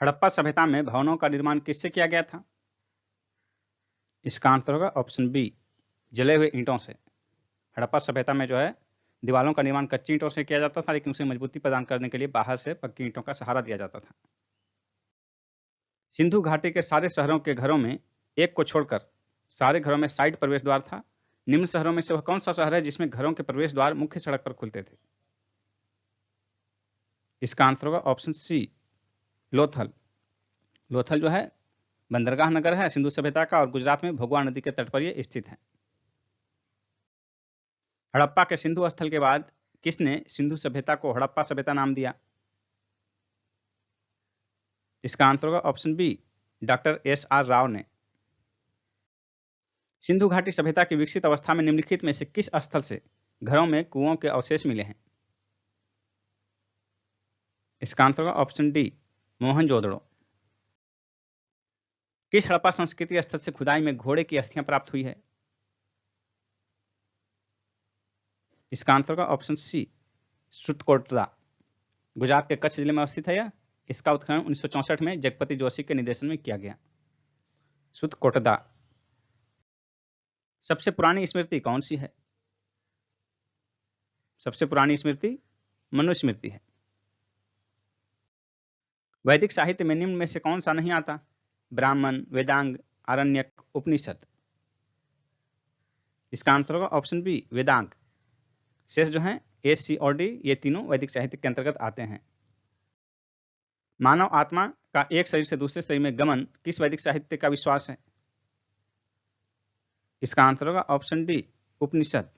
हड़प्पा सभ्यता में भवनों का निर्माण किससे किया गया था? इसका आंसर होगा ऑप्शन बी, जले हुए ईंटों से। हड़प्पा सभ्यता में जो है दीवारों का निर्माण कच्ची ईंटों से किया जाता था, लेकिन उसे मजबूती प्रदान करने के लिए बाहर से पक्की ईंटों का सहारा दिया जाता था। सिंधु घाटी के सारे शहरों के घरों में एक को छोड़कर सारे घरों में साइड प्रवेश द्वार था। निम्न शहरों में से वह कौन सा शहर है जिसमें घरों के प्रवेश द्वार मुख्य सड़क पर खुलते थे? इसका आंसर होगा ऑप्शन सी, लोथल। लोथल जो है बंदरगाह नगर है सिंधु सभ्यता का और गुजरात में भोगवा नदी के तट पर यह स्थित है। हड़प्पा के सिंधु स्थल के बाद किसने सिंधु सभ्यता को हड़प्पा सभ्यता नाम दिया? इसका आंसर होगा option B, doctor S R. Rao ने। सिंधु घाटी सभ्यता की विकसित अवस्था में निम्नलिखित में से किस स्थल से घरों में कुओं के अवशेष मिले हैं? इसका आंसर होगा ऑप्शन डी, मोहनजोदड़ो। किस हड़प्पा संस्कृति स्थल से खुदाई में घोड़े की अस्थियां प्राप्त हुई है? इसका आंसर होगा ऑप्शन सी, श्रुतकोटदा। गुजरात के कच्छ जिले में अवस्थित है यह। इसका उत्खनन 1964 में जगपति जोशी के निर्देशन में किया गया। श्रुतकोटदा। सबसे पुरानी स्मृति कौन सी है? सबसे पुरानी स्मृति मनुस्मृति है। वैदिक साहित्य में निम्न में से कौन सा नहीं आता? ब्राह्मण, वेदांग, आरण्यक, उपनिषद। इसका आंसर होगा ऑप्शन बी, वेदांग। शेष जो है ए, सी और डी ये तीनों वैदिक साहित्य के अंतर्गत आते हैं। मानव आत्मा का एक शरीर से दूसरे शरीर में गमन किस वैदिक साहित्य का विश्वास है? इसका आंसर होगा ऑप्शन डी, उपनिषद।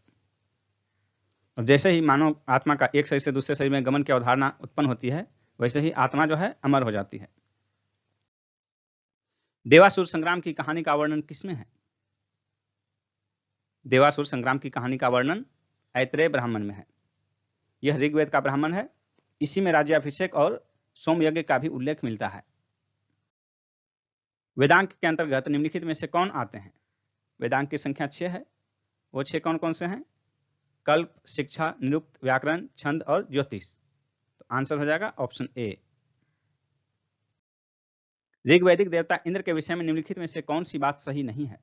और जैसे ही मानव आत्मा का एक शरीर से दूसरे शरीर में गमन की अवधारणा उत्पन्न होती है, वैसे ही आत्मा जो है अमर हो जाती है। देवासुर संग्राम की कहानी का वर्णन किसमें है? देवासुर संग्राम की कहानी का वर्णन ऐतरेय ब्राह्मण में है। यह ऋग्वेद का ब्राह्मण है। इसी में राज्याभिषेक और सोमयज्ञ का भी उल्लेख मिलता है। वेदांग के अंतर्गत निम्नलिखित में से कौन आते हैं? वेदांग की संख्या 6 है। वो 6 कौन कौन से हैं? कल्प, शिक्षा, निरुक्त, व्याकरण, छंद और ज्योतिष। तो आंसर हो जाएगा ऑप्शन ए। ऋग्वैदिक देवता इंद्र के विषय में निम्नलिखित में से कौन सी बात सही नहीं है?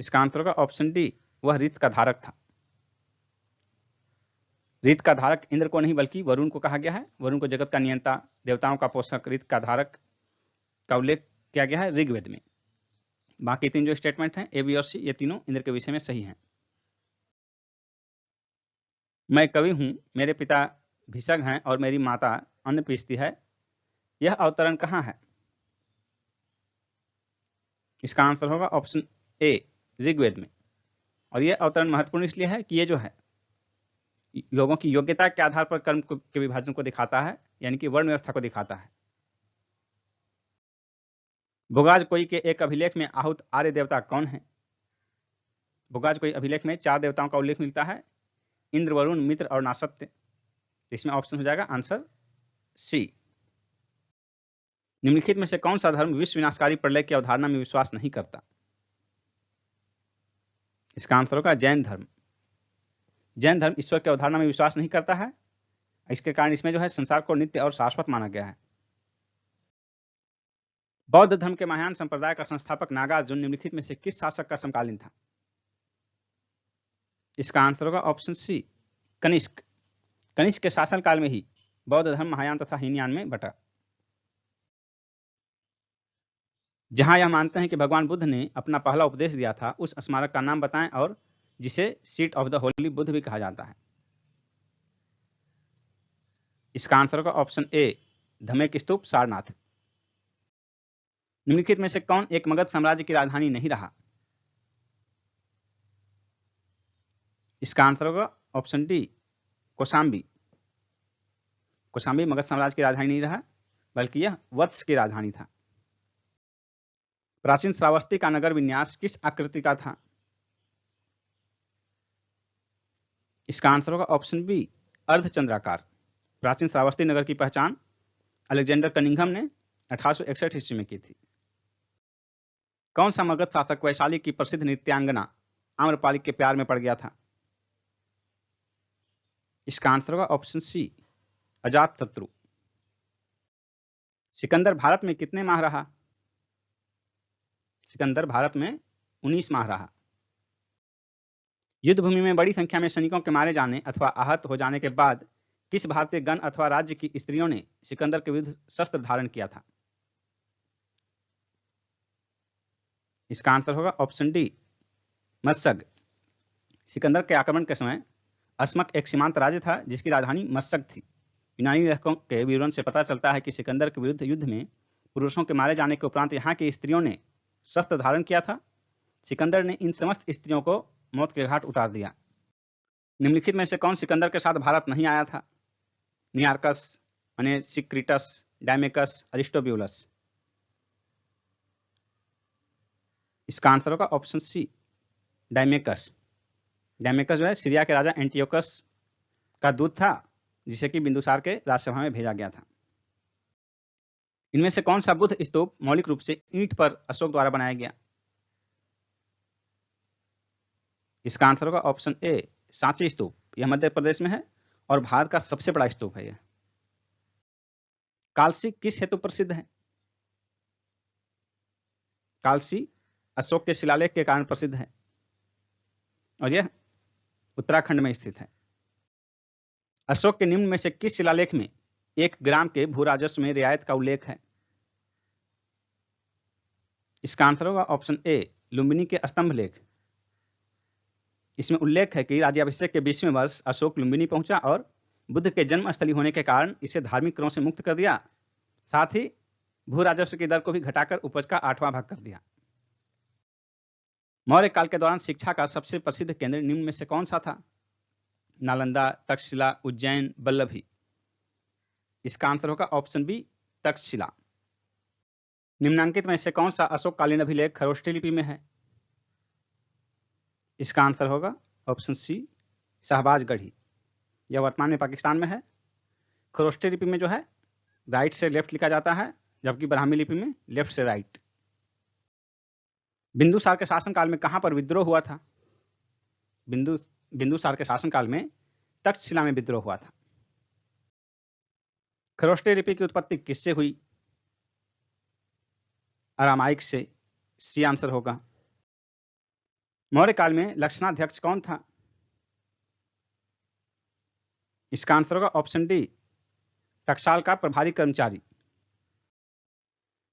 इसका आंसर होगा ऑप्शन डी, वह ऋत का धारक था। ऋत का धारक इंद्र को नहीं बल्कि वरुण को कहा गया है। वरुण को जगत का नियंता, देवताओं का पोषक, ऋत का धारक का उल्लेख किया गया है ऋग्वेद में। बाकी 3 जो स्टेटमेंट हैं ए, बी और सी ये तीनों इंद्र के विषय में सही हैं। मैं कवि हूं, मेरे पिता भिषग हैं और मेरी माता अन्न पीसती है। यह अवतरण कहाँ है? इसका आंसर होगा ऑप्शन ए, ऋग्वेद में। और यह अवतरण महत्वपूर्ण इसलिए है कि ये जो है लोगों की योग्यता के आधार पर कर्म के विभाजन को दिखाता है, यानी कि वर्ण व्यवस्था को दिखाता है। भोगाज कोई के एक अभिलेख में आहूत आर्य देवता कौन है? भोगाज कोई अभिलेख में 4 देवताओं का उल्लेख मिलता है, इंद्र, वरुण, मित्र और नासत्य। इसमें ऑप्शन हो जाएगा आंसर सी। निम्नलिखित में से कौन सा धर्म विश्व विनाशकारी प्रलय की अवधारणा में विश्वास नहीं करता? इसका आंसर होगा जैन धर्म। जैन धर्म ईश्वर की अवधारणा में विश्वास नहीं करता है। इसके कारण इसमें जो है संसार को नित्य और शाश्वत माना गया है। बौद्ध धर्म के महायान संप्रदाय का संस्थापक नागार्जुन निम्नलिखित में से किस शासक का समकालीन था? इसका आंसर होगा ऑप्शन सी, कनिष्क। कनिष्क के शासन काल में ही बौद्ध धर्म महायान तथा हीनयान में बटा। जहां यह मानते हैं कि भगवान बुद्ध ने अपना पहला उपदेश दिया था, उस स्मारक का नाम बताएं और जिसे seat of the Holi Buddha भी कहा जाता है। इसका आंसर होगा ऑप्शन ए, धमेक स्तूप, सारनाथ। निम्नलिखित में से कौन एक मगध साम्राज्य की राजधानी नहीं रहा? इसका आंसर होगा ऑप्शन डी, कौशाम्बी। कौशाम्बी मगध साम्राज्य की राजधानी नहीं रहा, बल्कि यह वत्स की राजधानी था। प्राचीन श्रावस्ती का नगर विन्यास किस आकृति का था? इसका आंसर होगा ऑप्शन बी, अर्धचंद्राकार। प्राचीन श्रावस्ती नगर की पहचान अलेक्जेंडर कनिंघम ने 1861 ईस्वी में की थी। कौन सा मगध शासक वैशाली की प्रसिद्ध नृत्यांगना आम्रपाली के प्यार में पड़ गया था? इसका आंसर होगा ऑप्शन सी, अजातशत्रु। सिकंदर भारत में कितने माह रहा? सिकंदर भारत में 19 माह रहा। युद्ध भूमि में बड़ी संख्या में सैनिकों के मारे जाने अथवा आहत हो जाने के बाद किस भारतीय गण अथवा राज्य की स्त्रियों ने सिकंदर के विरुद्ध शस्त्र धारण किया था? इसका आंसर होगा ऑप्शन डी, मस्सग। सिकंदर के आक्रमण के समय अस्मक एक सीमांत राज्य था जिसकी राजधानी मस्सग थी। यूनानी लेखकों के विवरण से पता चलता है कि सिकंदर के विरुद्ध युद्ध में पुरुषों के मारे जाने के उपरांत यहाँ की स्त्रियों ने शस्त्र धारण किया था। सिकंदर ने इन समस्त स्त्रियों को मौत के घाट उतार दिया। निम्नलिखित में से कौन सिकंदर के साथ भारत नहीं आया था? नियार्कस, अनेसिक्रिटस, डायमेकस, अरिस्टोब्यूलस। इसका आंसर होगा ऑप्शन सी, डायमेकस। डायमेकस जो है सीरिया के राजा एंटियोकस का दूत था जिसे कि बिंदुसार के राजसभा में भेजा गया था। इनमें से कौन सा बुद्ध स्तूप मौलिक रूप से ईंट पर अशोक द्वारा बनाया गया? इसका आंसर होगा ऑप्शन ए, सांची स्तूप। यह मध्य प्रदेश में है और भारत का सबसे बड़ा स्तूप है यह। कालसी किस हेतु प्रसिद्ध है? कालसी अशोक के शिलालेख के कारण प्रसिद्ध है और यह उत्तराखंड में स्थित है। अशोक के निम्न में से किस शिलालेख में 1 ग्राम के भू राजस्व में रियायत का उल्लेख है? इसका आंसर होगा ऑप्शन ए, लुम्बिनी के स्तंभ लेख। इसमें उल्लेख है कि राज्याभिषेक के 20वें वर्ष अशोक लुम्बिनी पहुंचा और बुद्ध के जन्म स्थली होने के कारण इसे धार्मिक करों से मुक्त कर दिया। साथ ही भू राजस्व की दर को भी घटाकर उपज का 8वां भाग कर दिया। मौर्य काल के दौरान शिक्षा का सबसे प्रसिद्ध केंद्र निम्न में से कौन सा था? नालंदा, तक्षशिला, उज्जैन, वल्लभी। इसका आंसर होगा ऑप्शन बी, तक्षशिला। निम्नांकित में से कौन सा अशोककालीन अभिलेख खरोष्ठी लिपि में है? इसका आंसर होगा ऑप्शन सी, शहबाजगढ़ी। यह वर्तमान में पाकिस्तान में है। खरोष्ठी लिपि में जो है राइट से लेफ्ट लिखा जाता है, जबकि ब्राह्मी लिपि में लेफ्ट से राइट। बिंदुसार के शासनकाल में कहां पर विद्रोह हुआ था? बिंदुसार के शासनकाल में तक्षशिला में विद्रोह हुआ था। खरोष्ठी लिपि की उत्पत्ति किससे हुई? अरामाइक से। सी आंसर होगा। मौर्य काल में लक्षणाध्यक्ष कौन था? इसका आंसर होगा ऑप्शन डी, टकसाल का प्रभारी कर्मचारी।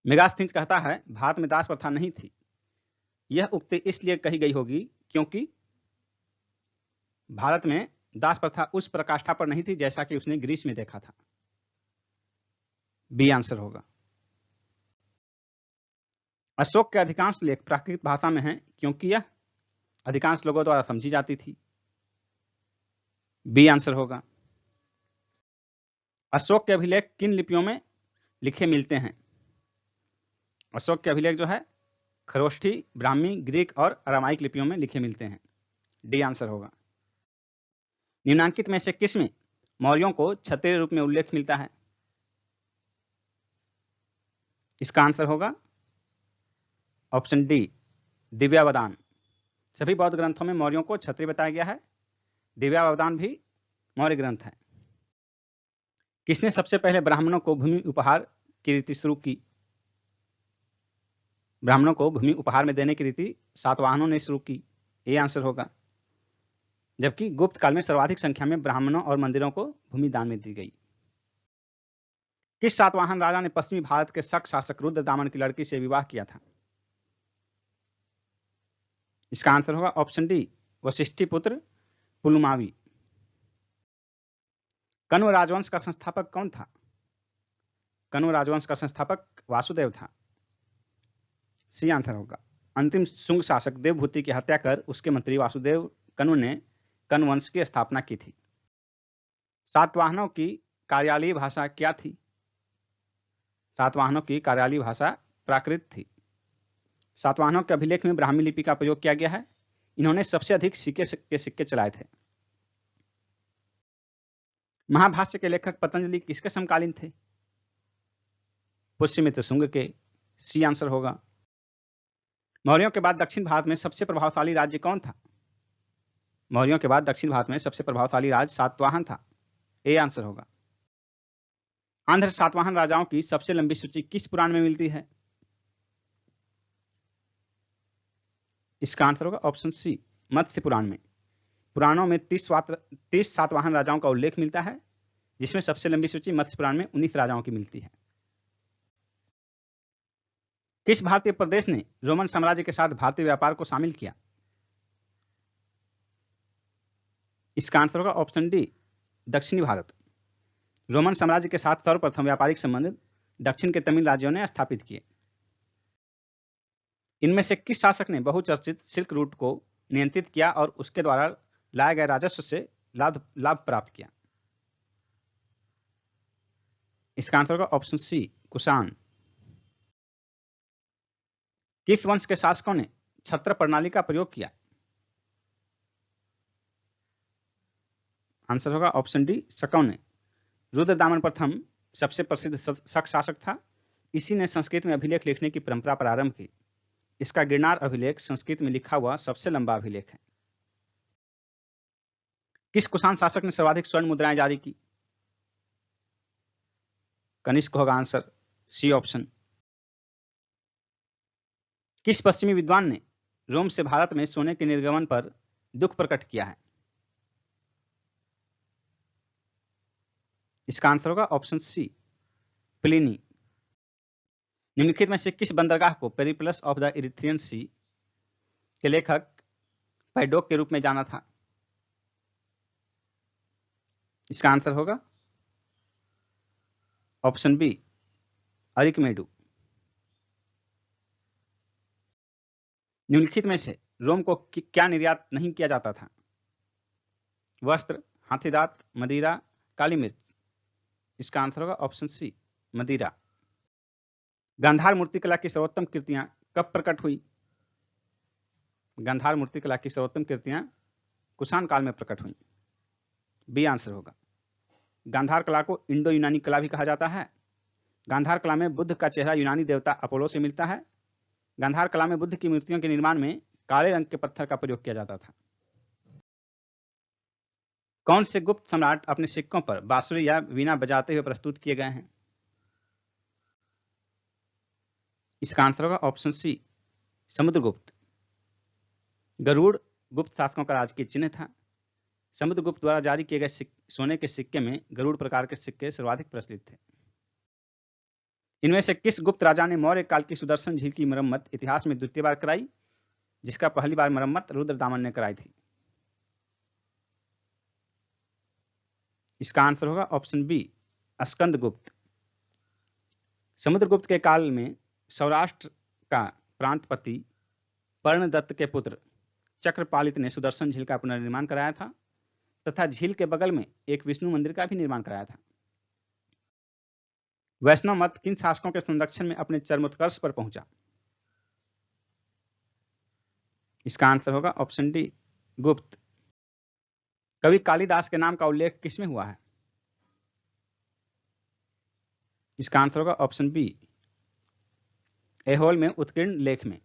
मेगास्थनीज कहता है भारत में दास प्रथा नहीं थी। यह उक्ति इसलिए कही गई होगी क्योंकि भारत में दास प्रथा उस प्रकाष्ठा पर नहीं थी जैसा कि उसने ग्रीस में देखा था। बी आंसर होगा। अशोक के अधिकांश लेख प्राकृत भाषा में हैं क्योंकि यह अधिकांश लोगों द्वारा समझी जाती थी। बी आंसर होगा। अशोक के अभिलेख किन लिपियों में लिखे मिलते हैं? अशोक के अभिलेख जो है खरोष्ठी, ब्राह्मी, ग्रीक और अरामाइक लिपियों में लिखे मिलते हैं। डी आंसर होगा। निम्नांकित में से किसमें मौर्यों को क्षत्रिय रूप में उल्लेख मिलता है? इसका आंसर होगा ऑप्शन डी, दिव्यावदान। सभी बौद्ध ग्रंथों में मौर्यों को क्षत्रिय बताया गया है। दिव्यावदान भी मौर्य ग्रंथ है। किसने सबसे पहले ब्राह्मणों को भूमि उपहार की रीति शुरू की? ब्राह्मणों को भूमि उपहार में देने की रीति सातवाहनों ने शुरू की। ये आंसर होगा। जबकि गुप्त काल में सर्वाधिक संख्या में ब्राह्मणों और मंदिरों को भूमि दान में दी गई। किस सातवाहन राजा ने पश्चिमी भारत के शक शासक रुद्रदामन की लड़की से विवाह किया था? इसका आंसर होगा ऑप्शन डी, वशिष्ठी पुत्र पुलुमावी। कण्व राजवंश का संस्थापक कौन था? कण्व राजवंश का संस्थापक वासुदेव था। सी आंसर होगा। अंतिम शुंग शासक देवभूति की हत्या कर उसके मंत्री वासुदेव कण्व ने कण्व वंश की स्थापना की थी। सातवाहनों की कार्यालयीय भाषा क्या थी? सातवाहनों की कार्यालयीय भाषा प्राकृत थी। सातवाहनों के अभिलेख में ब्राह्मी लिपि का प्रयोग किया गया है। इन्होंने सबसे अधिक सिक्के चलाए थे। महाभाष्य के लेखक पतंजलि किसके समकालीन थे? पुष्यमित्र शुंग के। सी आंसर होगा। मौर्यों के बाद दक्षिण भारत में सबसे प्रभावशाली राज्य कौन था? मौर्यों के बाद दक्षिण भारत में सबसे प्रभावशाली राज्य सातवाहन था। ए आंसर होगा। आंध्र सातवाहन राजाओं की सबसे लंबी सूची किस पुराण में मिलती है? इसका आंसर होगा ऑप्शन सी, मत्स्य पुराण में। पुराणों में 30 सातवाहन राजाओं का उल्लेख मिलता है, जिसमें सबसे लंबी सूची मत्स्य पुराण में 19 राजाओं की मिलती है। किस भारतीय प्रदेश ने रोमन साम्राज्य के साथ भारतीय व्यापार को शामिल किया? इसका आंसर होगा ऑप्शन डी, दक्षिणी भारत। रोमन साम्राज्य के साथ सर्वप्रथम व्यापारिक संबंध दक्षिण के तमिल राज्यों ने स्थापित किए। इनमें से किस शासक ने बहुचर्चित सिल्क रूट को नियंत्रित किया और उसके द्वारा लाए गए राजस्व से लाभ प्राप्त किया? इसका आंसर होगा ऑप्शन सी, कुषाण। किस वंश के शासकों ने छत्र प्रणाली का प्रयोग किया? आंसर होगा ऑप्शन डी, शकों ने। रुद्रदामन प्रथम सबसे प्रसिद्ध शक शासक था। इसी ने संस्कृत में अभिलेख लिखने की परंपरा प्रारंभ की। इसका गिरनार अभिलेख संस्कृत में लिखा हुआ सबसे लंबा अभिलेख है। किस कुषाण शासक ने सर्वाधिक स्वर्ण मुद्राएं जारी की? कनिष्क होगा आंसर, सी ऑप्शन। किस पश्चिमी विद्वान ने रोम से भारत में सोने के निर्गमन पर दुख प्रकट किया है? इसका आंसर होगा ऑप्शन सी, प्लिनी। निम्नलिखित में से किस बंदरगाह को पेरिप्लस ऑफ द इरिथ्रियन सी के लेखक पैडोक के रूप में जाना था? इसका आंसर होगा ऑप्शन बी, अरिकमेडू। निम्नलिखित में से रोम को क्या निर्यात नहीं किया जाता था? वस्त्र, हाथीदांत, मदिरा, काली मिर्च। इसका आंसर होगा ऑप्शन सी, मदिरा। गांधार मूर्तिकला की सर्वोत्तम कृतियां कब प्रकट हुई? गांधार मूर्तिकला की सर्वोत्तम कृतियां कुषाण काल में प्रकट हुई। बी आंसर होगा। गांधार कला को इंडो यूनानी कला भी कहा जाता है। गांधार कला में बुद्ध का चेहरा यूनानी देवता अपोलो से मिलता है। गांधार कला में बुद्ध की मूर्तियों के निर्माण में काले रंग के पत्थर का प्रयोग किया जाता था। कौन से गुप्त सम्राट अपने सिक्कों पर बांसुरी या वीणा बजाते हुए प्रस्तुत किए गए हैं? इसका आंसर होगा ऑप्शन सी, समुद्रगुप्त। गरुड़ गुप्त शासकों का राजकीय चिन्ह था। समुद्रगुप्त द्वारा जारी किए गए सोने के सिक्के में गरुड़ प्रकार के सिक्के सर्वाधिक प्रचलित थे। इनमें से किस गुप्त राजा ने मौर्य काल की सुदर्शन झील की मरम्मत इतिहास में द्वितीय बार कराई, जिसका पहली बार मरम्मत रुद्रदामन ने कराई थी? इसका आंसर होगा ऑप्शन बी, स्कंदगुप्त। समुद्रगुप्त के काल में सौराष्ट्र का प्रांतपति पर्णदत्त के पुत्र चक्रपालित ने सुदर्शन झील का पुनर्निर्माण कराया था तथा झील के बगल में एक विष्णु मंदिर का भी निर्माण कराया था। वैष्णव मत किन शासकों के संरक्षण में अपने चरमोत्कर्ष पर पहुंचा? इसका आंसर होगा ऑप्शन डी, गुप्त। कवि कालिदास के नाम का उल्लेख किसमें हुआ है? इसका आंसर होगा ऑप्शन बी, ऐहोल में उत्कीर्ण लेख में।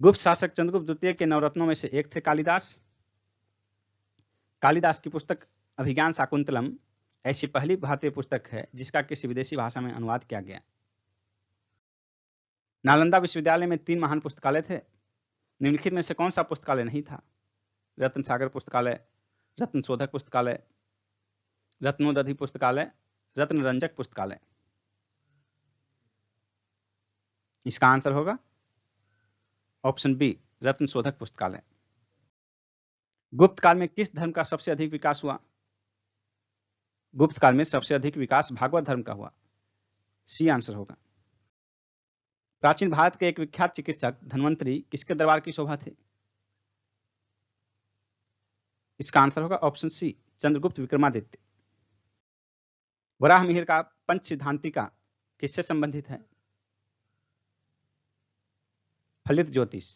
गुप्त शासक चंद्रगुप्त द्वितीय के नवरत्नों में से एक थे कालिदास। कालिदास की पुस्तक अभिज्ञान शाकुंतलम ऐसी पहली भारतीय पुस्तक है जिसका किसी विदेशी भाषा में अनुवाद किया गया। नालंदा विश्वविद्यालय में 3 महान पुस्तकालय थे। निम्नलिखित में से कौन सा पुस्तकालय नहीं था? रत्न सागर पुस्तकालय, रत्न शोधक पुस्तकालय, रत्नोदधि पुस्तकालय, रत्न रंजक पुस्तकालय। इसका आंसर होगा ऑप्शन बी, रत्न शोधक पुस्तकालय। गुप्त काल में किस धर्म का सबसे अधिक विकास हुआ? गुप्त काल में सबसे अधिक विकास भागवत धर्म का हुआ। सी आंसर होगा। प्राचीन भारत के एक विख्यात चिकित्सक धन्वंतरी किसके दरबार की शोभा थे? इसका आंसर होगा ऑप्शन सी, चंद्रगुप्त विक्रमादित्य। वराह मिहिर का पंच सिद्धांतिका किससे संबंधित है? फलित ज्योतिष,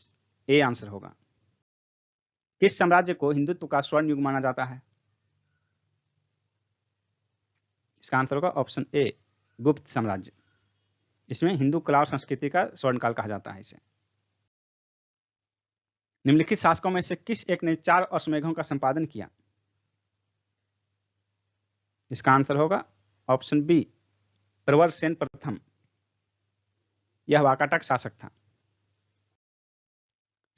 ए आंसर होगा। किस साम्राज्य को हिंदुत्व का स्वर्ण युग माना जाता है? इसका आंसर होगा ऑप्शन ए, गुप्त साम्राज्य। इसमें हिंदू कला और संस्कृति का स्वर्णकाल कहा जाता है इसे। निम्नलिखित शासकों में से किस एक ने 4 अश्वमेधों का संपादन किया? इसका आंसर होगा ऑप्शन बी, प्रवरसेन प्रथम। यह वाकाटक शासक था।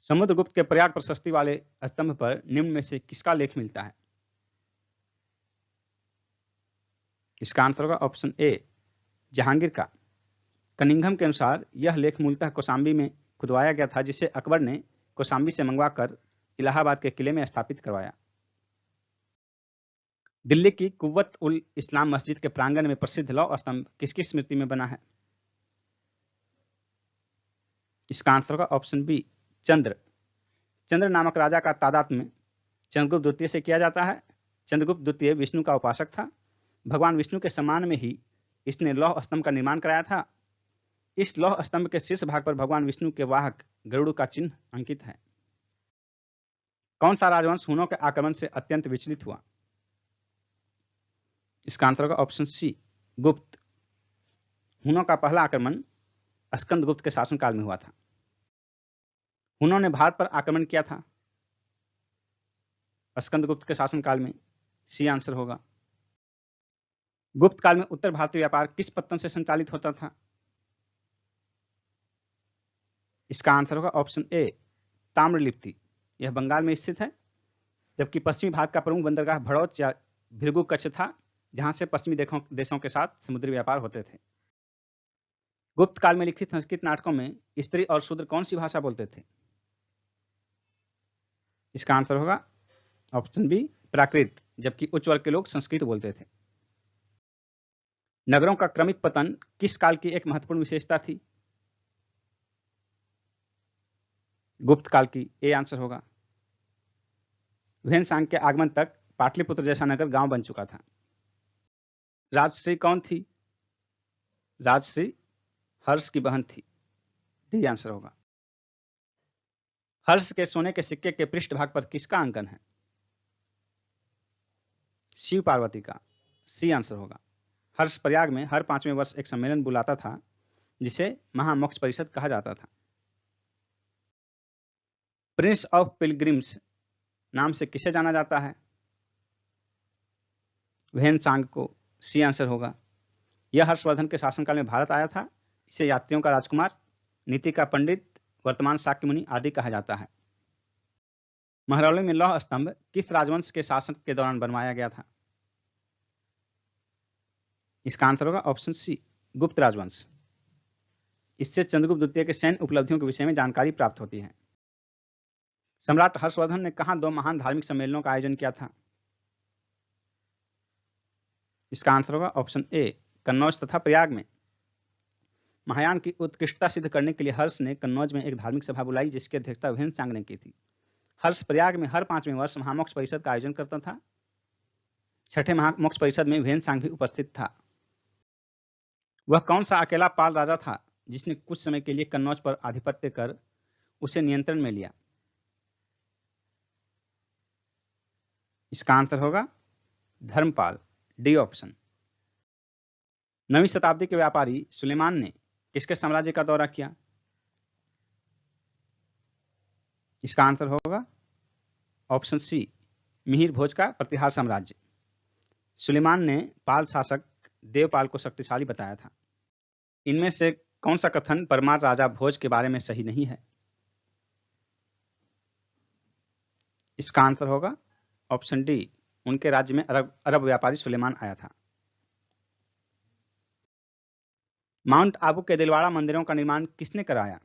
समुद्रगुप्त के प्रयाग प्रशस्ति वाले स्तंभ पर निम्न में से किसका लेख मिलता है? इसका आंसर होगा ऑप्शन ए, जहांगीर का। कनिंघम के अनुसार यह लेख मूलतः कौशाम्बी में खुदवाया गया था, जिसे अकबर ने कौशाम्बी से मंगवाकर इलाहाबाद के किले में स्थापित करवाया। दिल्ली की कुव्वत उल इस्लाम मस्जिद के प्रांगण में प्रसिद्ध लौह स्तंभ किसकी स्मृति में बना है? इसका आंसर होगा ऑप्शन बी, चंद्र। चंद्र नामक राजा का तादात्म्य चंद्रगुप्त द्वितीय से किया जाता है। चंद्रगुप्त द्वितीय विष्णु का उपासक था। भगवान विष्णु के सम्मान में ही इसने लौह स्तंभ का निर्माण कराया था। इस लौह स्तंभ के शीर्ष भाग पर भगवान विष्णु के वाहक गरुड़ का चिन्ह अंकित है। कौन सा राजवंश हुनों के आक्रमण से अत्यंत विचलित हुआ? इसका आंसर होगा ऑप्शन सी, गुप्त। हुनों का पहला आक्रमण स्कंदगुप्त के शासनकाल में हुआ था। हुनों ने भारत पर आक्रमण किया था स्कंदगुप्त के शासनकाल में। सी आंसर होगा। गुप्त काल में उत्तर भारतीय व्यापार किस पत्तन से संचालित होता था? इसका आंसर होगा ऑप्शन ए, ताम्रलिप्ति। यह बंगाल में स्थित है, जबकि पश्चिमी भारत का प्रमुख बंदरगाह भड़ौत या भृगु कच्छ था, जहां से पश्चिमी देशों के साथ समुद्री व्यापार होते थे। गुप्त काल में लिखित संस्कृत नाटकों में स्त्री और शूद्र कौन सी भाषा बोलते थे? इसका आंसर होगा ऑप्शन बी, प्राकृत, जबकि उच्च वर्ग के लोग संस्कृत बोलते थे। नगरों का क्रमिक पतन किस काल की एक महत्वपूर्ण विशेषता थी? गुप्त काल की। ए आंसर होगा। ह्वेनसांग के आगमन तक पाटलिपुत्र जैसा नगर गांव बन चुका था। राजश्री कौन थी? राजश्री हर्ष की बहन थी। डी आंसर होगा। हर्ष के सोने के सिक्के के पृष्ठ भाग पर किसका अंकन है? शिव पार्वती का। सी आंसर होगा। हर्ष प्रयाग में हर 5वें वर्ष एक सम्मेलन बुलाता था, जिसे महामोक्ष परिषद कहा जाता था। प्रिंस ऑफ पिलग्रिम्स नाम से किसे जाना जाता है? ह्वेनसांग को। सी आंसर होगा। यह हर्षवर्धन के शासनकाल में भारत आया था। इसे यात्रियों का राजकुमार, नीति का पंडित, वर्तमान शाक्य मुनि आदि कहा जाता है। महरौली में लौह स्तंभ किस राजवंश के शासन के दौरान बनवाया गया था? इसका आंसर होगा ऑप्शन सी, गुप्त राजवंश। इससे चंद्रगुप्त द्वितीय के सैन्य उपलब्धियों के विषय में जानकारी प्राप्त होती है। सम्राट हर्षवर्धन ने कहां 2 महान धार्मिक सम्मेलनों का आयोजन किया था? इसका आंसर होगा ऑप्शन ए, कन्नौज तथा प्रयाग में। महायान की उत्कृष्टता सिद्ध करने के लिए हर्ष ने कन्नौज में एक धार्मिक सभा बुलाई, जिसकी अध्यक्षता ह्वेनसांग ने की थी। हर्ष प्रयाग में हर 5वें वर्ष महामोक्ष परिषद का आयोजन करता था। छठे महामोक्ष परिषद में ह्वेनसांग भी उपस्थित था। वह कौन सा अकेला पाल राजा था जिसने कुछ समय के लिए कन्नौज पर आधिपत्य कर उसे नियंत्रण में लिया? इसका आंसर होगा धर्मपाल। D option. 9वीं शताब्दी के व्यापारी सुलेमान ने किसके साम्राज्य का दौरा किया? इसका आंसर होगा ऑप्शन सी, मिहिर भोज का प्रतिहार साम्राज्य। सुलेमान ने पाल शासक देवपाल को शक्तिशाली बताया था। इनमें से कौन सा कथन परमार राजा भोज के बारे में सही नहीं है? इसका आंसर होगा ऑप्शन डी, उनके राज्य में अरब व्यापारी सुलेमान आया था। माउंट आबू के दिलवाड़ा मंदिरों का निर्माण किसने कराया?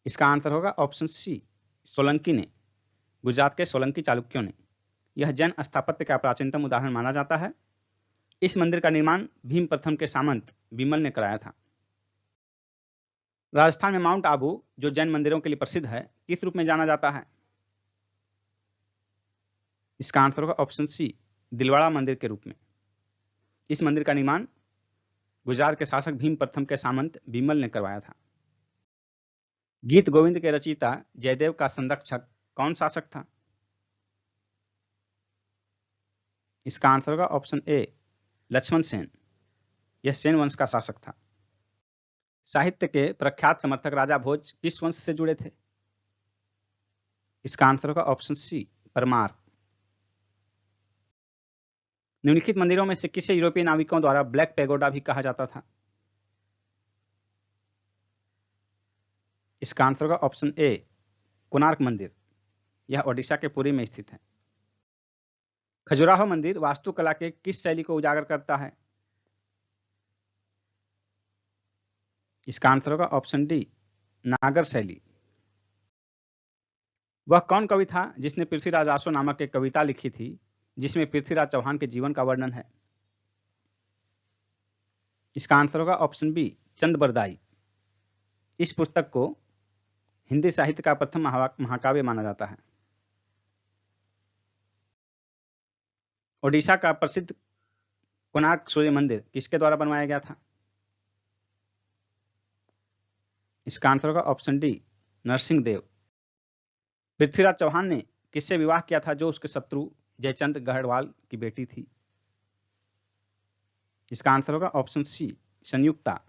इसका आंसर होगा ऑप्शन सी, सोलंकी ने। गुजरात के सोलंकी चालुक्यों ने। यह जैन स्थापत्य का प्राचीनतम उदाहरण माना जाता है। इस मंदिर का निर्माण भीम प्रथम के सामंत विमल ने कराया था। राजस्थान में माउंट आबू, जो जैन मंदिरों के लिए प्रसिद्ध है, किस रूप में जाना जाता है? इसका आंसर होगा ऑप्शन सी, दिलवाड़ा मंदिर के रूप में। इस मंदिर का निर्माण गुजरात के शासक भीम प्रथम के सामंत विमल ने करवाया था। गीत गोविंद के रचयिता जयदेव का संरक्षक कौन शासक था? इसका आंसर होगा ऑप्शन ए, लक्ष्मण सेन। यह सेन वंश का शासक था। साहित्य के प्रख्यात समर्थक राजा भोज किस वंश से जुड़े थे? इसका आंसर होगा ऑप्शन सी, परमार। निम्नलिखित मंदिरों में से किसे यूरोपीय नाविकों द्वारा ब्लैक पैगोडा भी कहा जाता था? इसका आंसर होगा ऑप्शन ए, कोणार्क मंदिर। यह ओडिशा के पुरी में स्थित है। खजुराहो मंदिर वास्तुकला के किस शैली को उजागर करता है? इसका आंसर होगा ऑप्शन डी, नागर शैली। वह कौन कवि था जिसने पृथ्वीराज आसो नामक एक कविता लिखी थी जिसमें पृथ्वीराज चौहान के जीवन का वर्णन है? इसका आंसर होगा ऑप्शन बी, चंद बरदाई। इस पुस्तक को हिंदी साहित्य का प्रथम महाकाव्य माना जाता है। ओडिशा का प्रसिद्ध कोणार्क सूर्य मंदिर किसके द्वारा बनवाया गया था? इसका आंसर होगा ऑप्शन डी, नरसिंह देव। पृथ्वीराज चौहान ने किससे विवाह किया था जो उसके शत्रु जयचंद गढ़वाल की बेटी थी? इसका आंसर होगा ऑप्शन सी, संयुक्ता।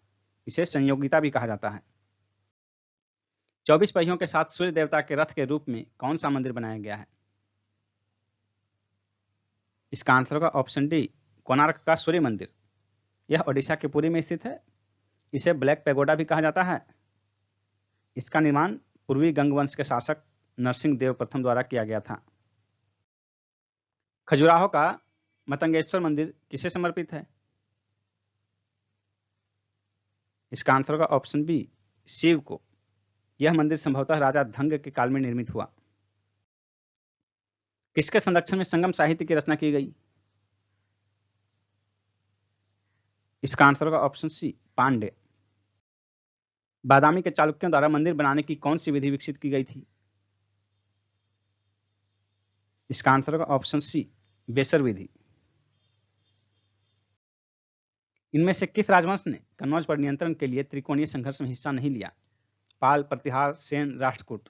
इसे संयोगिता भी कहा जाता है। 24 पहियों के साथ सूर्य देवता के रथ के रूप में कौन सा मंदिर बनाया गया है? इसका आंसर होगा ऑप्शन डी, कोणार्क का सूर्य मंदिर। यह ओडिशा के पुरी में स्थित है। इसे ब्लैक पैगोडा भी कहा जाता है। इसका निर्माण पूर्वी गंगवंश के शासक नरसिंह देव प्रथम द्वारा किया गया था। खजुराहो का मतंगेश्वर मंदिर किसे समर्पित है? इसका आंसर होगा ऑप्शन बी, शिव को। यह मंदिर संभवतः राजा धंग के काल में निर्मित हुआ। किसके संरक्षण में संगम साहित्य की रचना की गई? इसका आंसर होगा ऑप्शन सी, पांडे। बादामी के चालुक्यों द्वारा मंदिर बनाने की कौन सी विधि विकसित की गई थी? इसका आंसर होगा ऑप्शन सी, बेसर विधि। इनमें से किस राजवंश ने कन्नौज पर नियंत्रण के लिए त्रिकोणीय संघर्ष में हिस्सा नहीं लिया? पाल, प्रतिहार, सेन, राष्ट्रकूट।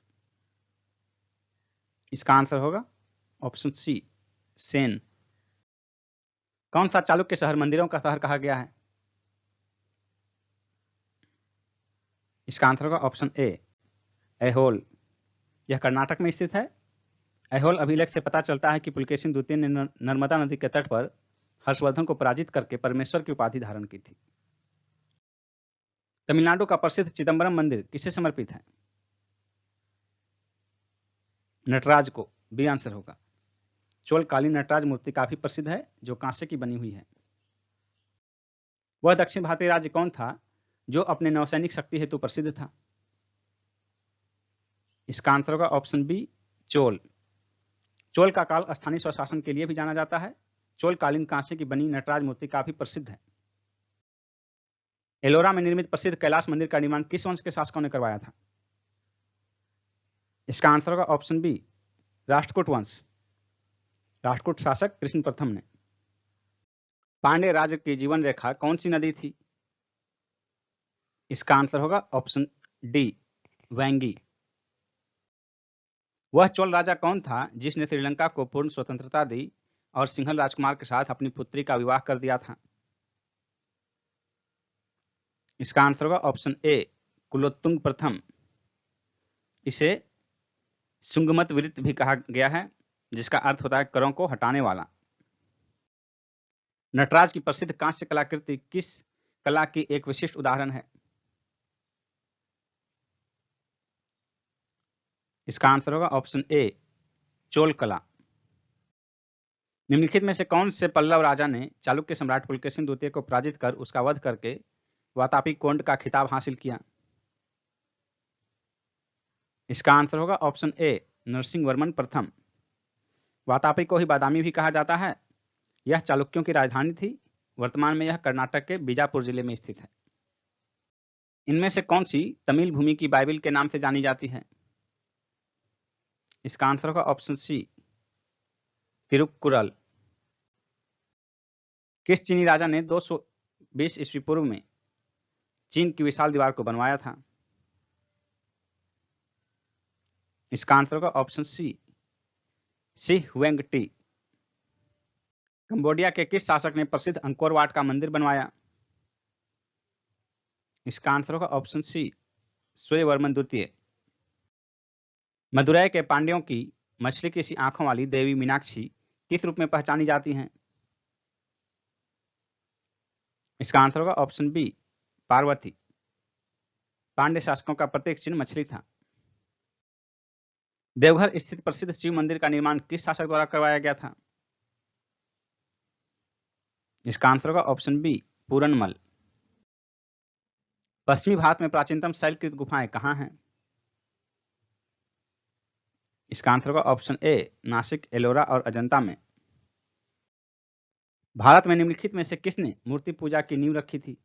इसका आंसर होगा ऑप्शन सी, सेन। कौन सा चालुक्य शहर मंदिरों का शहर कहा गया है? इसका आंसर होगा ऑप्शन ए, ऐहोल। यह कर्नाटक में स्थित है। ऐहोल अभिलेख से पता चलता है कि पुलकेशिन द्वितीय ने नर्मदा नदी के तट पर हर्षवर्धन को पराजित करके परमेश्वर की उपाधि धारण की थी। तमिलनाडु का प्रसिद्ध चिदंबरम मंदिर किसे समर्पित है? नटराज को, बी आंसर होगा। चोलकालीन नटराज मूर्ति काफी प्रसिद्ध है जो कांसे की बनी हुई है। वह दक्षिण भारतीय राज्य कौन था जो अपने नौसैनिक शक्ति हेतु प्रसिद्ध था? इसका आंसर होगा ऑप्शन बी, चोल। चोल का काल स्थानीय स्वशासन के लिए भी जाना जाता है। चोलकालीन कांसे की बनी नटराज मूर्ति काफी प्रसिद्ध है। एलोरा में निर्मित प्रसिद्ध कैलाश मंदिर का निर्माण किस वंश के शासकों ने करवाया था? इसका आंसर होगा ऑप्शन बी, राष्ट्रकूट वंश। राष्ट्रकूट शासक कृष्ण प्रथम ने। पांड्य राज्य की जीवन रेखा कौन सी नदी थी? इसका आंसर होगा ऑप्शन डी, वैंगी। वह चोल राजा कौन था जिसने श्रीलंका को पूर्ण स्वतंत्रता दी और सिंहल राजकुमार के साथ अपनी पुत्री का विवाह कर दिया था? इसका आंसर होगा ऑप्शन ए, कुलोत्तुंग प्रथम। इसे सुंगमत वृत्त भी कहा गया है जिसका अर्थ होता है करों को हटाने वाला। नटराज की प्रसिद्ध कांस्य कलाकृति किस कला की एक विशिष्ट उदाहरण है? इसका आंसर होगा ऑप्शन ए, चोल कला। निम्नलिखित में से कौन से पल्लव राजा ने चालुक्य सम्राट पुलकेशिन द्वितीय को पराजित कर उसका वध करके वातापी कोंड का खिताब हासिल किया? इसका आंसर होगा ऑप्शन ए, नरसिंह वर्मन प्रथम। वातापी को ही बादामी भी कहा जाता है। यह चालुक्यों की राजधानी थी। वर्तमान में यह कर्नाटक के बीजापुर जिले में स्थित है। इनमें से कौन सी तमिल भूमि की बाइबिल के नाम से जानी जाती है? इसका आंसर होगा ऑप्शन सी, तिरुक्कुरल। किस चीनी राजा ने 220 ईस्वी पूर्व में चीन की विशाल दीवार को बनवाया था? इसका आंसर होगा option C, Shi Huang Ti. Cambodia के किस शासक ने प्रसिद्ध अंकोर वाट का मंदिर बनवाया? इसका आंसर होगा ऑप्शन सी, सूर्यवर्मन द्वितीय। मदुरै के पांड्यों की मछली की सी आंखों वाली देवी मीनाक्षी किस रूप में पहचानी जाती हैं? इसका आंसर होगा ऑप्शन बी, पार्वती। पांड्य शासकों का प्रतीक चिन्ह मछली था। देवघर स्थित प्रसिद्ध शिव मंदिर का निर्माण किस शासक द्वारा करवाया गया था? इसका आंसर होगा ऑप्शन बी, पूरनमल। पश्चिमी भारत में प्राचीनतम शैलकृत गुफाएं कहाँ हैं? इसका आंसर होगा ऑप्शन ए, नासिक, एलोरा और अजंता में। भारत में निम्नलिखित में से किसने मूर्ति पूजा की नींव रखी थी?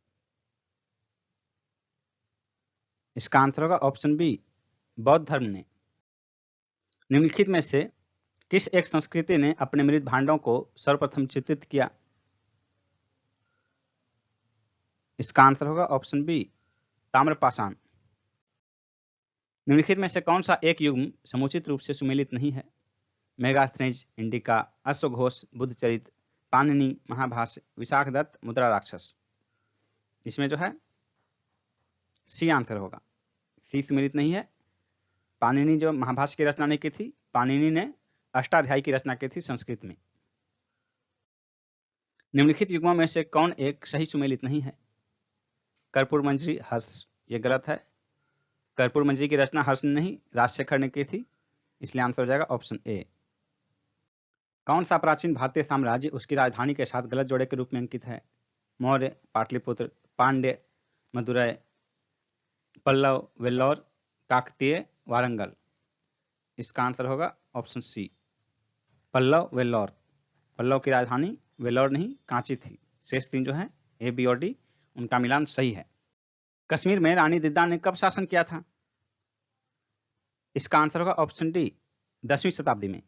इसका आंसर होगा ऑप्शन बी, बौद्ध धर्म ने। निम्नलिखित में से किस एक संस्कृति ने अपने मृत भांडों को सर्वप्रथम चित्रित किया? इसका आंसर होगा ऑप्शन बी, ताम्रपाषाण। निम्नलिखित में से कौन सा एक युग्म समुचित रूप से सुमेलित नहीं है? मेगास्थनीज, इंडिका, अश्वघोष, बुद्धचरित, पाणिनि, महाभाष्य, विशाखदत्त, मुद्रा राक्षस। इसमें जो है सी आंसर होगा, सी सुमेलित नहीं है। पाणिनि जो महाभाष्य की रचना नहीं की थी, पाणिनि ने अष्टाध्यायी की रचना की थी संस्कृत में। निम्नलिखित युग्मों में से कौन एक सही सुमेलित नहीं है? कर्पूर मंजरी, हर्ष। ये गलत है। कर्पूर मंजरी की रचना हर्ष ने नहीं, राजशेखर ने की थी, इसलिए आंसर हो जाएगा ऑप्शन ए। कौन सा प्राचीन भारतीय साम्राज्य उसकी राजधानी के साथ गलत जोड़े के रूप में अंकित है? मौर्य, पाटलिपुत्र, पांड्य, मदुरै, पल्लव, वेल्लोर, काकतीय, वारंगल। इसका आंसर होगा ऑप्शन सी, पल्लव, वेल्लोर। पल्लव की राजधानी वेल्लोर नहीं, कांची थी। शेष तीन जो है ए, बी और डी, उनका मिलान सही है। कश्मीर में रानी दिद्दा ने कब शासन किया था? इसका आंसर होगा ऑप्शन डी, 10वीं शताब्दी में।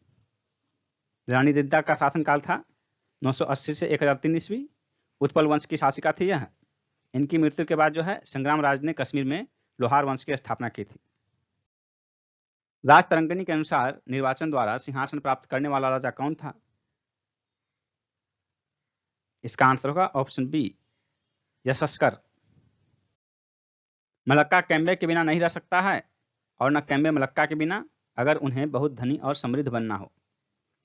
रानी दिद्दा का शासनकाल था 980 से 1003 ईस्वी। उत्पल वंश की शासिका थी यह। इनकी मृत्यु के बाद जो है संग्राम राज ने कश्मीर में लोहार वंश की स्थापना की थी। राजतरंगिणी के अनुसार निर्वाचन द्वारा सिंहासन प्राप्त करने वाला राजा कौन था? इसका आंसर होगा option B, Yashaskar. Malacca Cambay के बिना नहीं रह सकता है और न कैम्बे मलक्का के बिना, अगर उन्हें बहुत धनी और समृद्ध बनना हो।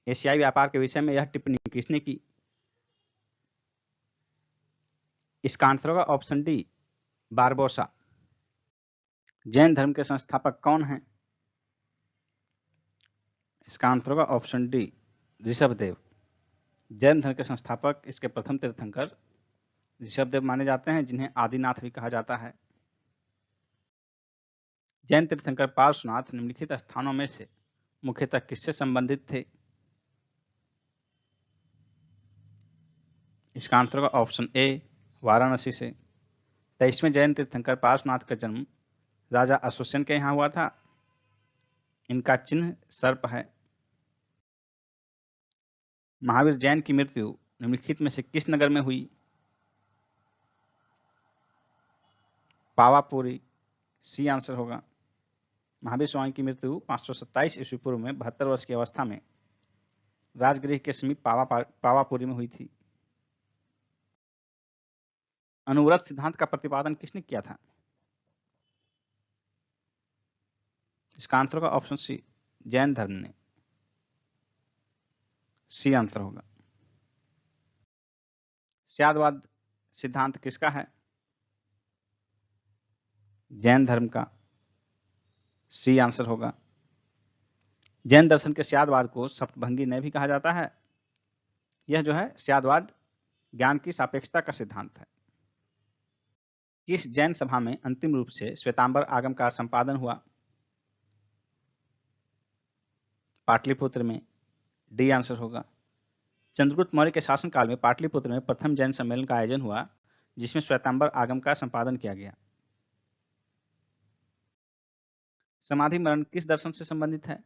एशियाई व्यापार के विषय में यह टिप्पणी किसने की? इसका आंसर होगा ऑप्शन डी, बारबोसा। जैन धर्म के संस्थापक कौन हैं? इसका आंसर होगा ऑप्शन डी, ऋषभदेव। जैन धर्म के संस्थापक, इसके प्रथम तीर्थंकर ऋषभदेव माने जाते हैं, जिन्हें आदिनाथ भी कहा जाता है। जैन तीर्थंकर पार्श्वनाथ निम्नलिखित स्थानों में से मुख्यतः किससे संबंधित थे? इसका आंसर होगा ऑप्शन ए, वाराणसी से। 23वें जैन तीर्थंकर पार्श्वनाथ का जन्म राजा अश्वसेन के यहाँ हुआ था। इनका चिन्ह सर्प है। महावीर जैन की मृत्यु निम्नलिखित में से किस नगर में हुई? पावापुरी, सी आंसर होगा। महावीर स्वामी की मृत्यु 527 ईस्वी पूर्व में 72 वर्ष की अवस्था में राजगृह के समीप पावापुरी में हुई थी। अनुव्रत सिद्धांत का प्रतिपादन किसने किया था? इसका आंसर होगा ऑप्शन सी, जैन धर्म ने। सी आंसर होगा। स्यादवाद सिद्धांत किसका है? जैन धर्म का। सी आंसर होगा। जैन दर्शन के स्यादवाद को सप्तभंगी ने भी कहा जाता है। यह जो है स्यादवाद ज्ञान की सापेक्षता का सिद्धांत है। किस जैन सभा में अंतिम रूप से श्वेतांबर आगम का संपादन हुआ? पाटलिपुत्र में। डी आंसर होगा। चंद्रगुप्त मौर्य के शासनकाल में पाटलिपुत्र में प्रथम जैन सम्मेलन का आयोजन हुआ, जिसमें श्वेतांबर आगम का संपादन किया गया। समाधि मरण किस दर्शन से संबंधित है?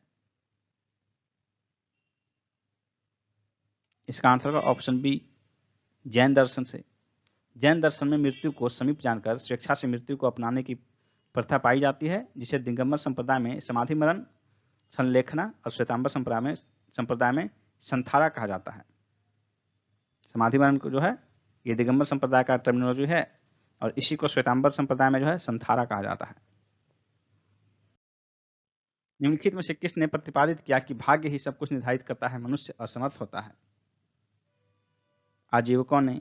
इसका आंसर होगा ऑप्शन बी, जैन दर्शन से। जैन दर्शन में मृत्यु को समीप जानकर स्वेच्छा से मृत्यु को अपनाने की प्रथा पाई जाती है, जिसे दिगंबर संप्रदाय में समाधि मरण, संलेखना और श्वेतांबर संप्रदाय में संथारा कहा जाता है। समाधि मरण को जो है ये दिगंबर संप्रदाय का टर्मिनोलॉजी है और इसी को श्वेतांबर संप्रदाय में जो है संथारा कहा जाता है। निम्नलिखित में से किसने प्रतिपादित किया कि भाग्य ही सब कुछ निर्धारित करता है, मनुष्य असमर्थ होता है? आजीवकों ने।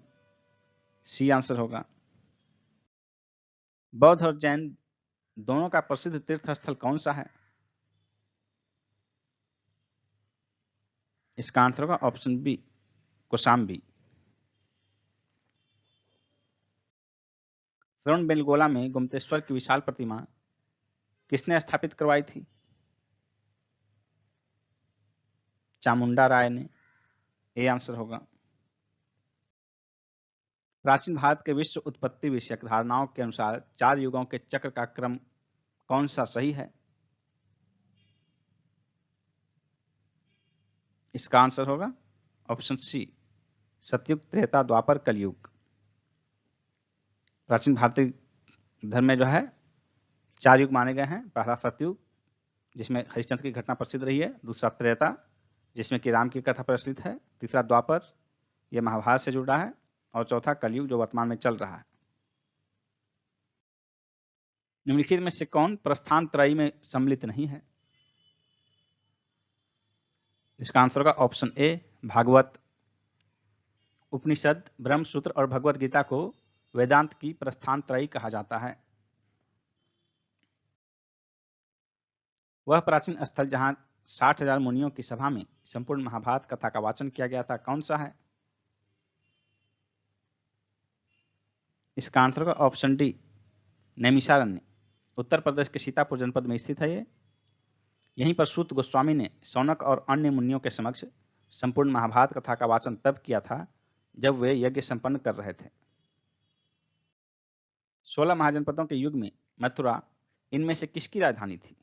सी आंसर होगा। बौद्ध और जैन दोनों का प्रसिद्ध तीर्थ स्थल कौन सा है? इसका आंसर होगा ऑप्शन बी, कौशाम्बी। श्रवणबेलगोला में गुप्तेश्वर की विशाल प्रतिमा किसने स्थापित करवाई थी? चामुंडा राय ने। ए आंसर होगा। प्राचीन भारत के विश्व उत्पत्ति विषयक धारणाओं के अनुसार 4 युगों के चक्र का क्रम कौन सा सही है? इसका आंसर होगा ऑप्शन सी, सतयुग, त्रेता, द्वापर, कलयुग। प्राचीन भारतीय धर्म में जो है 4 युग माने गए हैं। पहला सतयुग, जिसमें हरिश्चंद्र की घटना प्रसिद्ध रही है। दूसरा त्रेता, जिसमें कि राम की कथा प्रचलित है। तीसरा द्वापर, यह महाभारत से जुड़ा है। और चौथा कलयुग, जो वर्तमान में चल रहा है। निम्नलिखित में से कौन प्रस्थान त्रयी में सम्मिलित नहीं है? इसका आंसर होगा ऑप्शन ए, भागवत। उपनिषद, ब्रह्मसूत्र और भगवत गीता को वेदांत की प्रस्थान त्रयी कहा जाता है। वह प्राचीन स्थल जहां 60,000 मुनियों की सभा में संपूर्ण महाभारत कथा का वाचन किया गया था, कौन सा है? इसका आंसर होगा ऑप्शन डी, नैमिषारण्य। उत्तर प्रदेश के सीतापुर जनपद में स्थित है ये। यहीं पर सूत गोस्वामी ने शौनक और अन्य मुनियों के समक्ष संपूर्ण महाभारत कथा का वाचन तब किया था जब वे यज्ञ संपन्न कर रहे थे। 16 महाजनपदों के युग में मथुरा इनमें से किसकी राजधानी थी?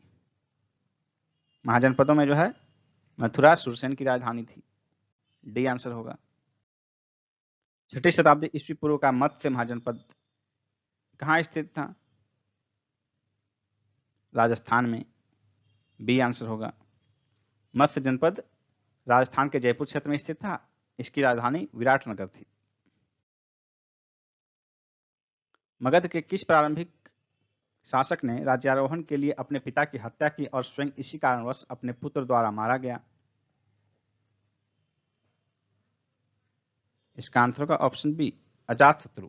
महाजनपदों में जो है मथुरा सुरसेन की राजधानी थी। डी आंसर होगा। 6ठी शताब्दी ईस्वी पूर्व का मत्स्य महाजनपद कहाँ स्थित था? राजस्थान में। बी आंसर होगा। मत्स्य जनपद राजस्थान के जयपुर क्षेत्र में स्थित था। इसकी राजधानी विराटनगर थी। मगध के किस प्रारंभिक शासक ने राज्यारोहण के लिए अपने पिता की हत्या की और स्वयं इसी कारणवश अपने पुत्र द्वारा मारा गया? इसका आंसर होगा ऑप्शन बी, अजातशत्रु।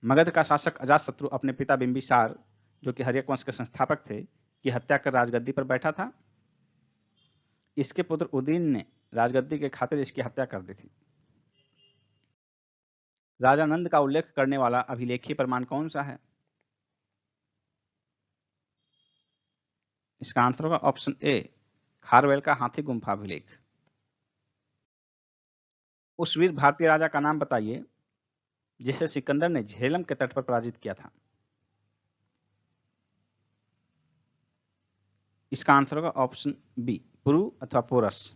मगध का शासक अजातशत्रु अपने पिता बिंबिसार, जो कि हर्यक वंश के संस्थापक थे, की हत्या कर राजगद्दी पर बैठा था। इसके पुत्र उदयन ने राजगद्दी के खातिर इसकी हत्या कर दी थी। राजा नंद का उल्लेख करने वाला अभिलेखीय प्रमाण कौन सा है? इसका आंसर होगा ऑप्शन ए, खारवेल का हाथी गुम्फा अभिलेख। उस वीर भारतीय राजा का नाम बताइए जिसे सिकंदर ने झेलम के तट पर पराजित किया था। इसका आंसर होगा ऑप्शन बी, पुरु अथवा पोरस।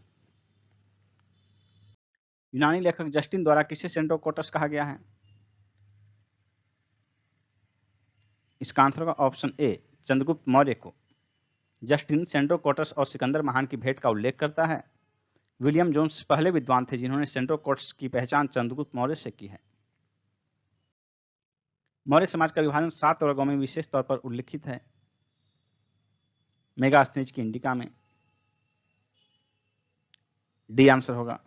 यूनानी लेखक जस्टिन द्वारा किसे सेंड्रोकोटस कहा गया है? इसका आंसर होगा ऑप्शन ए, चंद्रगुप्त मौर्य को। जस्टिन सेंड्रोकोटस और सिकंदर महान की भेंट का उल्लेख करता है। विलियम जोन्स पहले विद्वान थे जिन्होंने सेंड्रोकोटस की पहचान चंद्रगुप्त मौर्य से की है। मौर्य समाज का विभाजन 7 वर्गों में विशेष तौर पर उल्लिखित है। मेगास्थनीज की इंडिका में। डी आंसर होगा।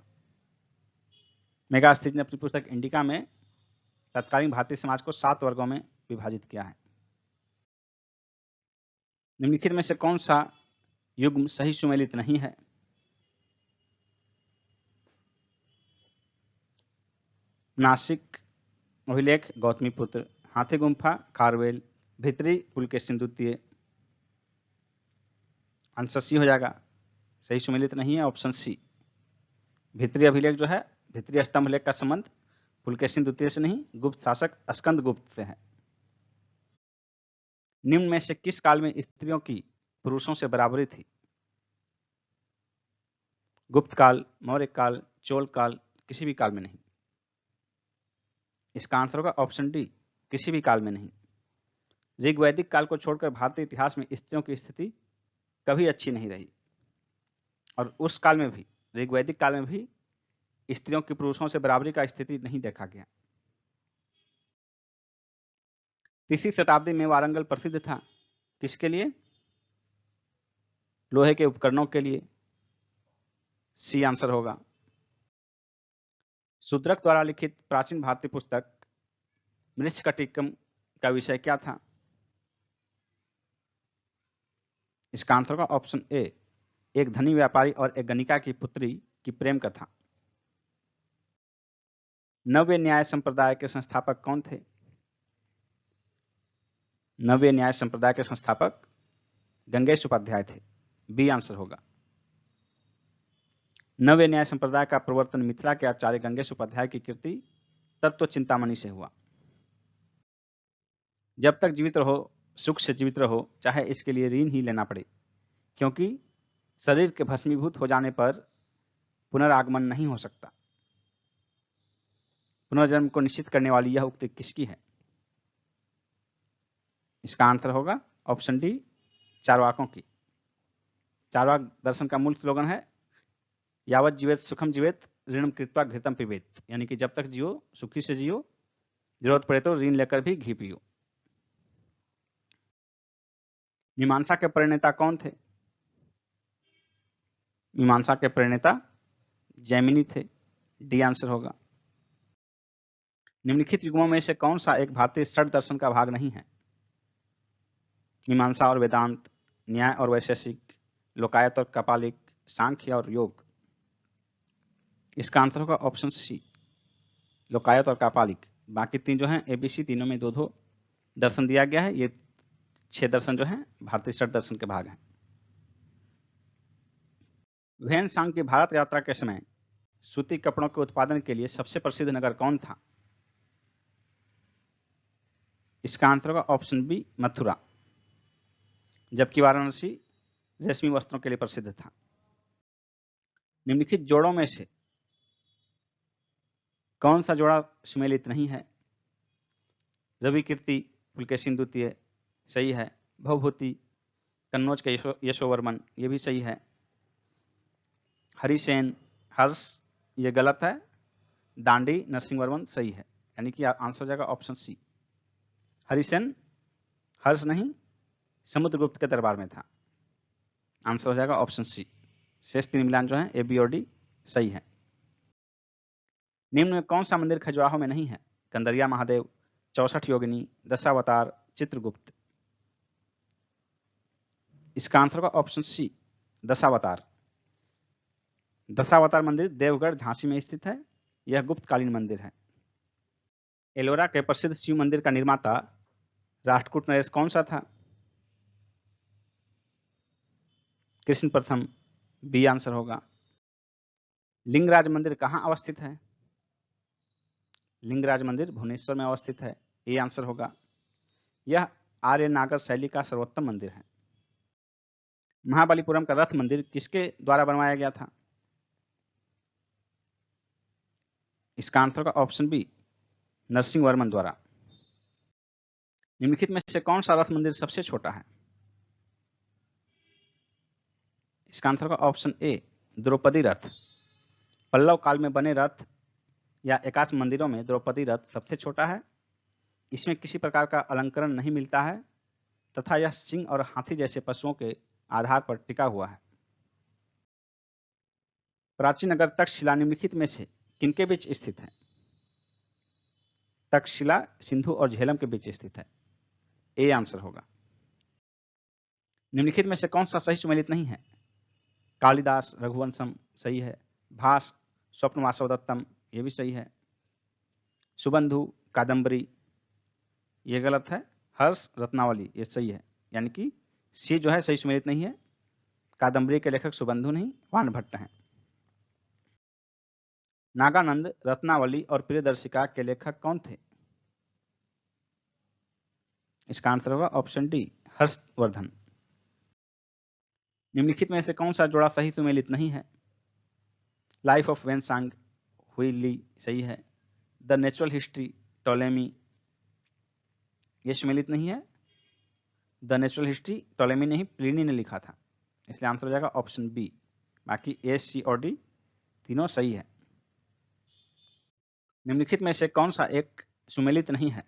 मेगास्थनीज ने अपनी पुस्तक इंडिका में तत्कालीन भारतीय समाज को 7 वर्गों में विभाजित किया है। निम्नलिखित में से कौन सा युग्म सही सुमेलित नहीं है? नासिक अभिलेख, गौतमीपुत्र, हाथी गुम्फा, खारवेल, भित्री पुलकेशिन द्वितीय। आंसर सी हो जाएगा। सही सुमेलित नहीं है ऑप्शन सी। भित्री अभिलेख जो है, भित्री स्तंभ लेख का संबंध पुलकेशिन द्वितीय से नहीं, गुप्त शासक स्कंद गुप्त से है। निम्न में से किस काल में स्त्रियों की पुरुषों से बराबरी थी? गुप्त काल, मौर्य काल, चोल काल, किसी भी काल में नहीं। इसका आंसर होगा ऑप्शन डी, किसी भी काल में नहीं। ऋग्वैदिक काल को छोड़कर भारतीय इतिहास में स्त्रियों की स्थिति कभी अच्छी नहीं रही। और उस काल में भी, ऋग्वैदिक काल में भी स्त्रियों की पुरुषों से बराबरी का स्थिति नहीं देखा गया। 3री शताब्दी में वारंगल प्रसिद्ध था किसके लिए? लोहे के उपकरणों के लिए। सी आंसर होगा। शूद्रक द्वारा लिखित प्राचीन भारतीय पुस्तक मृच्छकटिकम का विषय क्या था? इसका आंसर होगा ऑप्शन ए, एक धनी व्यापारी और एक गणिका की पुत्री की प्रेम कथा। नव्य न्याय संप्रदाय के संस्थापक कौन थे? नव्य न्याय संप्रदाय के संस्थापक गंगेश उपाध्याय थे। बी आंसर होगा। नव्य न्याय संप्रदाय का प्रवर्तन मिथिला के आचार्य गंगेश उपाध्याय की कीर्ति तत्व चिंतामणि से हुआ। जब तक जीवित रहो, सुख से जीवित रहो, चाहे इसके लिए ऋण ही लेना पड़े, क्योंकि शरीर के भस्मीभूत हो जाने पर पुनरागमन नहीं हो सकता। पुनर्जन्म को निश्चित करने वाली यह उक्ति किसकी है? इसका आंसर होगा ऑप्शन डी, चारवाकों की। चारवाक दर्शन का मूल स्लोगन है यावत जीवेत सुखम जीवेत ऋणम कृत्वा घृतम पिबेत, यानी कि जब तक जियो सुखी से जियो, जरूरत पड़े तो ऋण लेकर भी घी पियो। मीमांसा के प्रणेता कौन थे? मीमांसा के प्रणेता जैमिनी थे। डी आंसर होगा। निम्नलिखित युगमों में से कौन सा एक भारतीय षड दर्शन का भाग नहीं है? मीमांसा और वेदांत, न्याय और वैशेषिक, लोकायत और कपालिक, सांख्य और योग। इसका आंसर होगा ऑप्शन सी, लोकायत और कपालिक। बाकी तीन जो हैं एबीसी, तीनों में दो दो दर्शन दिया गया है। ये 6 दर्शन जो हैं भारतीय षड दर्शन के भाग हैं। वैन सांग की भारत यात्रा के समय सूती कपड़ों के उत्पादन के लिए सबसे प्रसिद्ध नगर कौन था? इसका आंसर होगा ऑप्शन बी, मथुरा, जबकि वाराणसी रेशमी वस्त्रों के लिए प्रसिद्ध था। निम्नलिखित जोड़ों में से कौन सा जोड़ा सुमेलित नहीं है? रवि कीर्ति पुलकेशिन द्वितीय सही है। भवभूति कन्नौज के यशोवर्मन, ये भी सही है। हरिसेन हर्ष, ये गलत है। दांडी नरसिंहवर्मन सही है, यानी कि आंसर हो जाएगा ऑप्शन सी। हरिसेन हर्ष नहीं, समुद्रगुप्त के दरबार में था। आंसर हो जाएगा ऑप्शन सी। शेष 3 मिलान जो है ए, बी और डी सही है। निम्न में कौन सा मंदिर खजुराहो में नहीं है? कंदरिया महादेव, 64 योगिनी, दशावतार, चित्रगुप्त। इसका आंसर होगा ऑप्शन सी, दशावतार। दशावतार मंदिर देवगढ़ झांसी में स्थित है। यह गुप्तकालीन मंदिर है। एलोरा के प्रसिद्ध शिव मंदिर का निर्माता राष्ट्रकूट नरेश कौन सा था? कृष्ण प्रथम। बी आंसर होगा। लिंगराज मंदिर कहां अवस्थित है? लिंगराज मंदिर भुवनेश्वर में अवस्थित है। ए आंसर होगा। यह आर्य नागर शैली का सर्वोत्तम मंदिर है। महाबलीपुरम का रथ मंदिर किसके द्वारा बनवाया गया था? इसका आंसर होगा ऑप्शन बी, नरसिंहवर्मन द्वारा। निम्नलिखित में से कौन सा रथ मंदिर सबसे छोटा है? इसका आंसर होगा ऑप्शन ए, द्रौपदी रथ। पल्लव काल में बने रथ या एकाश मंदिरों में द्रौपदी रथ सबसे छोटा है। इसमें किसी प्रकार का अलंकरण नहीं मिलता है तथा यह सिंह और हाथी जैसे पशुओं के आधार पर टिका हुआ है। प्राचीन नगर तक्षशिला निम्नलिखित में से किनके बीच स्थित है? तक्षशिला सिंधु और झेलम के बीच स्थित है। ए आंसर होगा। निम्नलिखित में से कौन सा सही सुमेलित नहीं है? कालिदास रघुवंशम सही है। भास स्वप्न वासवदत्तम, ये भी सही है। सुबंधु कादम्बरी, ये गलत है। हर्ष रत्नावली, ये सही है। यानी कि सी जो है सही सुमेलित नहीं है। कादम्बरी के लेखक सुबंधु नहीं, वानभट्ट हैं। नागानंद, रत्नावली और प्रियदर्शिका के लेखक कौन थे? इसका आंसर होगा ऑप्शन डी, हर्षवर्धन। निम्नलिखित में से कौन सा जोड़ा सही सुमेलित नहीं है? लाइफ ऑफ वेन सांग हुई ली सही है। द नेचुरल हिस्ट्री टोलेमी, ये सुमेलित नहीं है। द नेचुरल हिस्ट्री टोलेमी ने ही प्लिनी ने लिखा था, इसलिए आंसर हो जाएगा ऑप्शन बी। बाकी ए, सी और डी तीनों सही है। निम्नलिखित में से कौन सा एक सुमेलित नहीं है?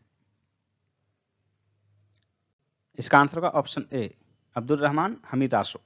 इसका आंसर होगा ऑप्शन ए, अब्दुल रहमान हमीद आसो।